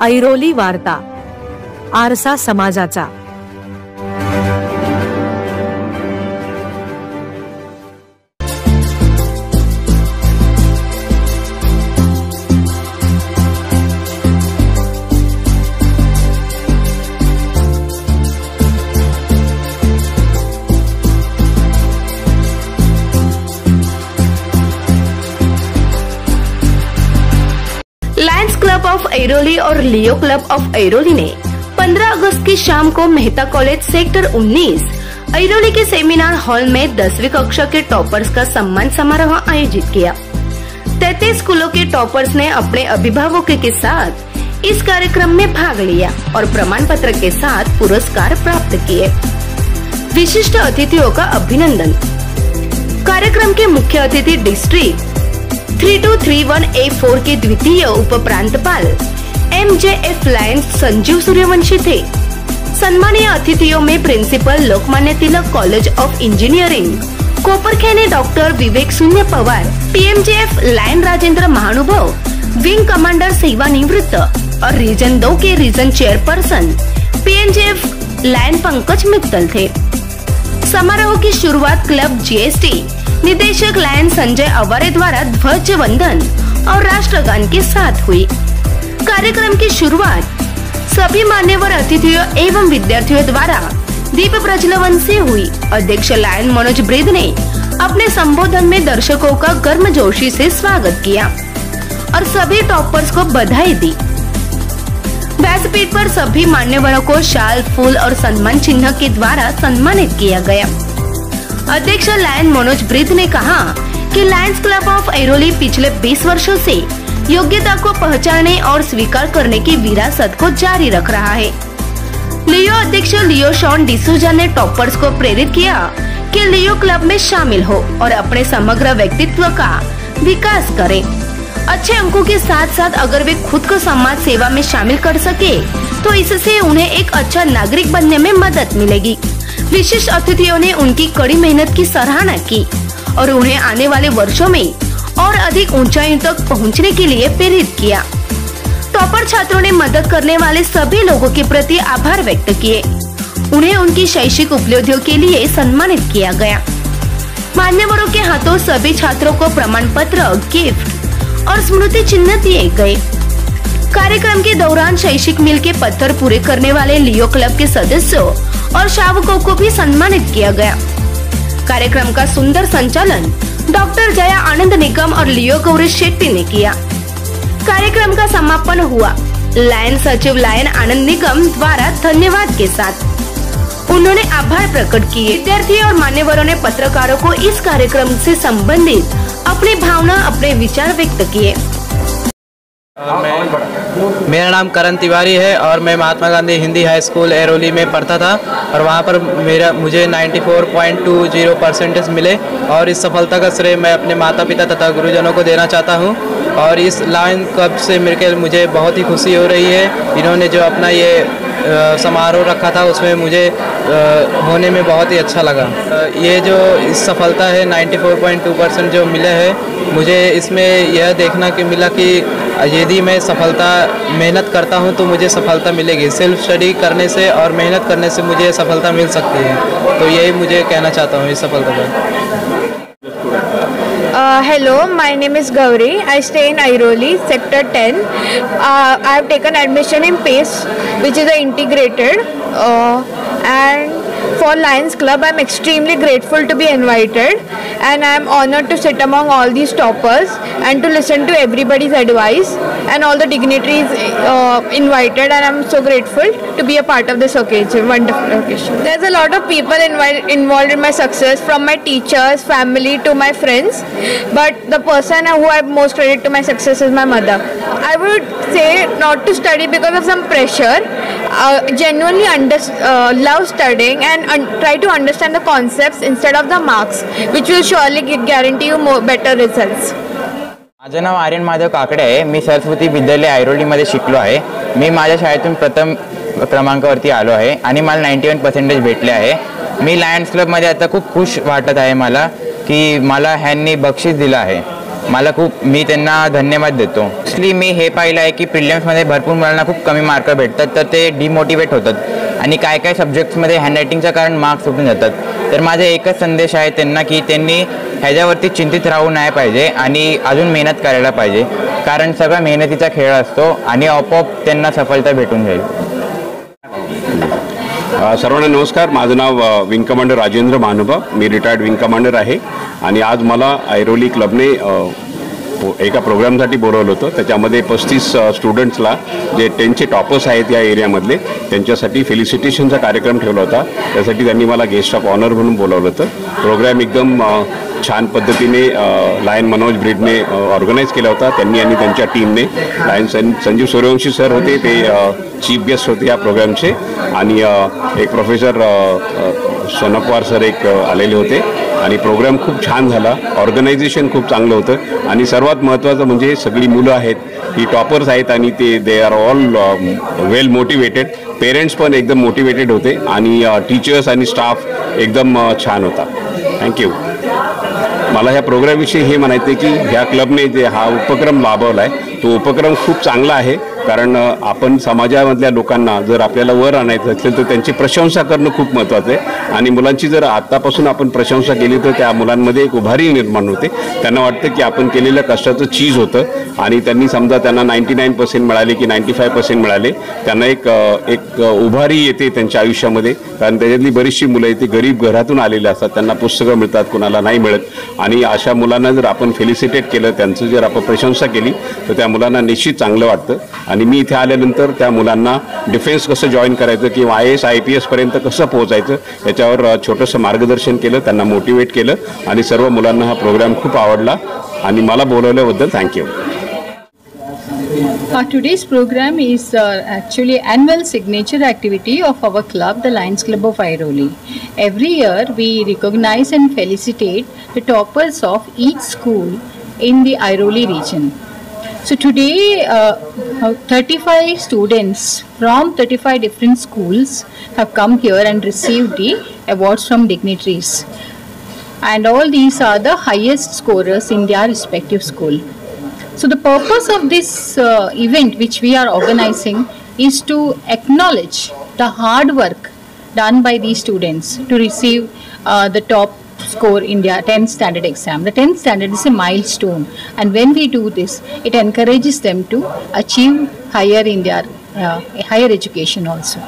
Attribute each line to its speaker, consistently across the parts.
Speaker 1: ऐरोली वार्ता, आरसा समाजाचा।
Speaker 2: लायंस क्लब ऑफ ऐरोली और लियो क्लब ऑफ ऐरोली ने 15 अगस्त की शाम को मेहता कॉलेज सेक्टर 19 ऐरोली के सेमिनार हॉल में 10वीं कक्षा के टॉपर्स का सम्मान समारोह आयोजित किया। 33 स्कूलों के टॉपर्स ने अपने अभिभावकों के साथ इस कार्यक्रम में भाग लिया और प्रमाण पत्र के साथ पुरस्कार प्राप्त किए। विशिष्ट अतिथियों का अभिनंदन। कार्यक्रम के मुख्य अतिथि डिस्ट्रिक्ट 3231A4 के द्वितीय उप प्रांतपाल MJF लायंस संजीव सूर्यवंशी थे। सम्मानीय अतिथियों में principal Lokmanya Tilak college of engineering Koparkhairane doctor Vivek शून्य पवार, PMJF लायन राजेंद्र महानुभव, विंग कमांडर सेवानिवृत्त और रीजन 2 के region chairperson PNJF lion Pankaj Mittal थे। समारोह की शुरुआत क्लब GST निदेशक लायन संजय अवारे द्वारा ध्वज वंदन और राष्ट्रगान के साथ हुई। कार्यक्रम की शुरुआत सभी मान्यवर अतिथियों एवं विद्यार्थियों द्वारा दीप प्रज्वलन से हुई। अध्यक्ष लायन मनोज ब्रिद ने अपने संबोधन में दर्शकों का गर्मजोशी से स्वागत किया और सभी टॉपर्स को बधाई दी। व्यासपीठ पर सभी मान्यवरों को शाल, फूल और सम्मान चिन्ह के द्वारा सम्मानित किया गया। अध्यक्ष लायन मनोज ब्रिद ने कहा कि लायंस क्लब ऑफ ऐरोली पिछले 20 वर्षों से योग्यता को पहचानने और स्वीकार करने की विरासत को जारी रख रहा है। लियो अध्यक्ष लियो शॉन डिसूजा ने टॉपर्स को प्रेरित किया कि लियो क्लब में शामिल हो और अपने समग्र व्यक्तित्व का विकास करें। अच्छे अंकों के साथ साथ अगर वे खुद को समाज सेवा में शामिल कर सके तो इससे उन्हें एक अच्छा नागरिक बनने में मदद मिलेगी। विशिष्ट अतिथियों ने उनकी कड़ी मेहनत की सराहना की और उन्हें आने वाले वर्षों में और अधिक ऊंचाइयों तक पहुंचने के लिए प्रेरित किया। टॉपर छात्रों ने मदद करने वाले सभी लोगों के प्रति आभार व्यक्त किए। उन्हें उनकी शैक्षिक उपलब्धियों के लिए सम्मानित किया गया। मान्यवरों के हाथों सभी छात्रों को प्रमाण पत्र, गिफ्ट और स्मृति चिन्ह दिए गए। कार्यक्रम के दौरान शैक्षिक मील के पत्थर पूरे करने वाले लियो क्लब के सदस्यों और शावकों को भी सम्मानित किया गया। कार्यक्रम का सुंदर संचालन डॉक्टर जया आनंद निगम और लियो गौरी शेट्टी ने किया। कार्यक्रम का समापन हुआ लायन सचिव लायन आनंद निगम द्वारा धन्यवाद के साथ। उन्होंने आभार प्रकट किए। विद्यार्थी और मान्यवरों ने पत्रकारों को इस कार्यक्रम से संबंधित अपनी भावना, अपने विचार व्यक्त किए।
Speaker 3: मेरा नाम करण तिवारी है और मैं महात्मा गांधी हिंदी हाई स्कूल ऐरोली में पढ़ता था और वहाँ पर मुझे 94.20% मिले और इस सफलता का श्रेय मैं अपने माता पिता तथा गुरुजनों को देना चाहता हूँ। और इस लायन क्लब से मिलकर मुझे बहुत ही खुशी हो रही है। इन्होंने जो अपना ये समारोह रखा था उसमें मुझे होने में बहुत ही अच्छा लगा। ये जो इस सफलता है 94.2% जो मिले है, मुझे इसमें यह देखना कि मिला कि यदि मैं मेहनत करता हूं तो मुझे सफलता मिलेगी। सेल्फ स्टडी करने से और मेहनत करने से मुझे सफलता मिल सकती है। तो यही मुझे कहना चाहता हूं इस सफलता पर।
Speaker 4: Hello, my name is Gauri. I stay in Airoli, Sector 10. I have taken admission in PACE, which is integrated. And for Lions Club, I am extremely grateful to be invited, and I am honored to sit among all these toppers and to listen to everybody's advice and all the dignitaries invited. And I am so grateful to be a part of this occasion, wonderful occasion. There's a lot of people involved in my success, from my teachers, family to my friends. But the person who I have most credit to my success is my mother. I would say not to study because of some pressure. Genuinely love studying and try to understand the concepts instead of the marks, which will surely guarantee you better results.
Speaker 5: माझं नाव आर्यन महादेव काकडे आहे। मी सरस्वती विद्यालय ऐरोलीमध्ये शिकलो आहे। मी माझ्या शाळेतून प्रथम क्रमांकावरती आलो आहे आणि मला 91% भेटले आहे। मी लायन्स क्लबमध्ये आता खूप खुश वाटत आहे मला की मला ह्यांनी बक्षीस दिलं आहे। मी त्यांना धन्यवाद देतो. ॲक्च्युली मी हे पाहिलं आहे की प्रिलिम्समध्ये भरपूर मुलांना खूप कमी मार्क भेटतात, तर ते डिमोटिवेट होतात आणि काय काय सब्जेक्ट्समध्ये हँडरायटिंगच्या कारण मार्क्स सुटून जातात. तर माझा एकच संदेश आहे त्यांना की त्यांनी ह्याच्यावरती चिंतित राहू नाही पाहिजे आणि अजून मेहनत करायला पाहिजे, कारण सगळा मेहनतीचा खेळ असतो आणि आपोआप त्यांना सफलता भेटून जाईल.
Speaker 6: सर्वांना नमस्कार. माझं नाव विंग कमांडर राजेंद्र महानुभा. मी रिटायर्ड विंग कमांडर आहे आणि आज मला ऐरोली क्लबने एका प्रोग्रामसाठी बोलवलं होतं. त्याच्यामध्ये 35 स्टुडंट्सला जे 10चे टॉपर्स आहेत या एरियामधले त्यांच्यासाठी फेलिसिटेशनचा कार्यक्रम ठेवला होता. त्यासाठी त्यांनी मला गेस्ट ऑफ ऑनर म्हणून बोलावलं होतं. प्रोग्राम एकदम छान पद्धतीने लायन मनोज ब्रिडने ऑर्गनाईज केला होता. त्यांनी आणि त्यांच्या टीमने. लायन संजीव सूर्यवंशी सर होते, ते चीफ गेस्ट होते या प्रोग्रामचे, आणि एक प्रोफेसर सोनकवार सर एक आलेले होते. आणि प्रोग्राम खूप छान झाला. ऑर्गनायझेशन खूप चांगलं होतं आणि सर्वात महत्त्वाचं म्हणजे सगळी मुलं आहेत ही टॉपर्स आहेत आणि they are all well motivated. Parents पण एकदम मोटिवेटेड होते आणि टीचर्स आणि स्टाफ एकदम छान होता. थँक्यू. मला ह्या प्रोग्रामविषयी हे म्हणायचं आहे की ह्या क्लबने जे हा उपक्रम राबवला आहे तो उपक्रम खूप चांगला आहे, कारण आपण समाजामधल्या लोकांना जर आपल्याला वर आणायचं असेल तर त्यांची प्रशंसा करणं खूप महत्त्वाचं आहे. आणि मुलांची जर आत्तापासून आपण प्रशंसा केली तर त्या मुलांमध्ये एक उभारी निर्माण होते. त्यांना वाटतं की आपण केलेल्या कष्टाचं चीज होतं आणि त्यांनी समजा त्यांना 99% मिळाले की 95% मिळाले, त्यांना एक उभारी येते त्यांच्या आयुष्यामध्ये. कारण त्याच्यातली बरीचशी मुलं आहेत ती गरीब घरातून आलेले असतात, त्यांना पुस्तकं मिळतात, कोणाला नाही मिळत. आणि अशा मुलांना जर आपण फेलिसिटेट केलं, त्यांचं जर आपण प्रशंसा केली तर त्या मुलांना निश्चित चांगलं वाटतं. आणि मी इथे आल्यानंतर त्या मुलांना डिफेन्स कसं जॉईन करायचं किंवा IAS IPS पर्यंत कसं पोहोचायचं याच्यावर छोटंसं मार्गदर्शन केलं, त्यांना मोटिवेट केलं आणि सर्व मुलांना हा प्रोग्राम खूप आवडला आणि मला बोलवल्याबद्दल thank you.
Speaker 7: Today's program is actually annual signature activity of our club, the Lions Club of Airoli. Every year we recognize and felicitate the toppers of each school in the Airoli region. So today 35 students from 35 different schools have come here and received the awards from dignitaries, and all these are the highest scorers in their respective school. So the purpose of this event which we are organizing is to acknowledge the hard work done by these students to receive the top score in their 10th standard exam. The 10th standard is a milestone, and when we do this, it encourages them to achieve higher in their higher education also.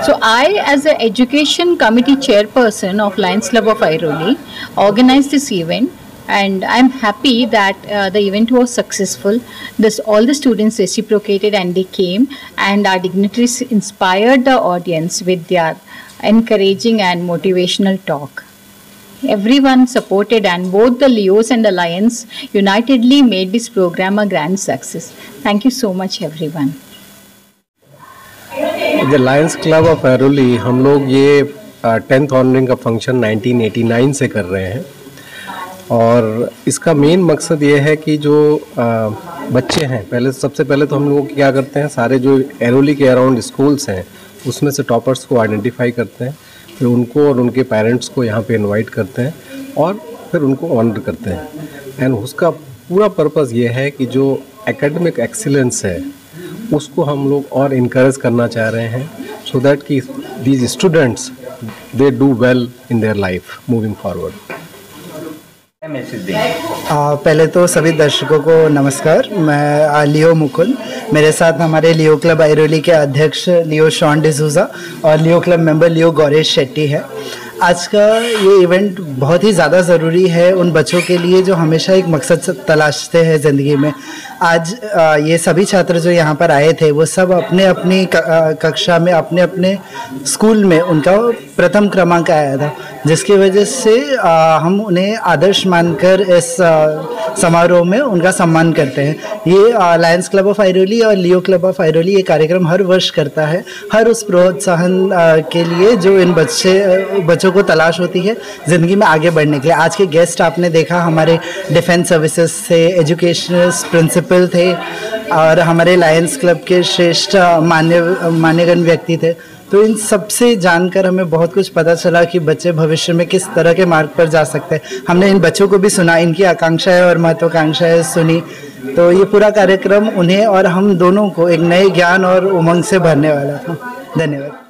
Speaker 7: So I, as an education committee chairperson of Lions Club of Airoli, organized this event. And I'm happy that the event was successful. All the students reciprocated and they came, and our dignitaries inspired the audience with their encouraging and motivational talk. Everyone supported, and both the Leos and the Lions unitedly made this program a grand success. Thank you so much everyone.
Speaker 8: The Lions Club of Airoli हम लोग ये 10th honouring का function 1989 से कर रहे हैं, और इसका मेन मकसद ये है कि जो बच्चे हैं, सबसे पहले तो हम लोग क्या करते हैं, सारे जो एरोली के अराउंड स्कूल्स हैं उसमें से टॉपर्स को आइडेंटिफाई करते हैं, फिर उनको और उनके पेरेंट्स को यहाँ पे इनवाइट करते हैं और फिर उनको ऑनर करते हैं. एंड उसका पूरा पर्पस ये है कि जो एकेडमिक एक्सीलेंस है उसको हम लोग और इनकरेज करना चाह रहे हैं, सो दैट कि these students they do well in their life moving forward.
Speaker 9: पहले तो सभी दर्शकों को नमस्कार. मैं लियो मुकुंद, मेरे साथ हमारे लियो क्लब ऐरोली के अध्यक्ष लियो शॉन डिसूजा और लियो क्लब मेंबर लियो गौरेश शेट्टी है. आज का ये इवेंट बहुत ही ज़्यादा ज़रूरी है उन बच्चों के लिए जो हमेशा एक मकसद तलाशते हैं ज़िंदगी में. आज ये सभी छात्र जो यहाँ पर आए थे वो सब अपने अपनी कक्षा में अपने अपने स्कूल में उनका प्रथम क्रमांक आया था, जिसकी वजह से हम उन्हें आदर्श मानकर इस समारोह में उनका सम्मान करते हैं. ये लायंस क्लब ऑफ ऐरोली और लियो क्लब ऑफ ऐरोली ये कार्यक्रम हर वर्ष करता है, हर उस प्रोत्साहन के लिए जो इन बच्चों को तलाश होती है ज़िंदगी में आगे बढ़ने के लिए. आज के गेस्ट आपने देखा हमारे डिफेंस सर्विसेज से एजुकेशनल प्रिंसिपल थे और हमारे लायंस क्लब के श्रेष्ठ मान्यगण व्यक्ति थे. तो इन सब से जानकर हमें बहुत कुछ पता चला कि बच्चे भविष्य में किस तरह के मार्ग पर जा सकते हैं। हमने इन बच्चों को भी सुना, इनकी आकांक्षाएं और महत्वाकांक्षाएं सुनी, तो ये पूरा कार्यक्रम उन्हें और हम दोनों को एक नए ज्ञान और उमंग से भरने वाला था। धन्यवाद।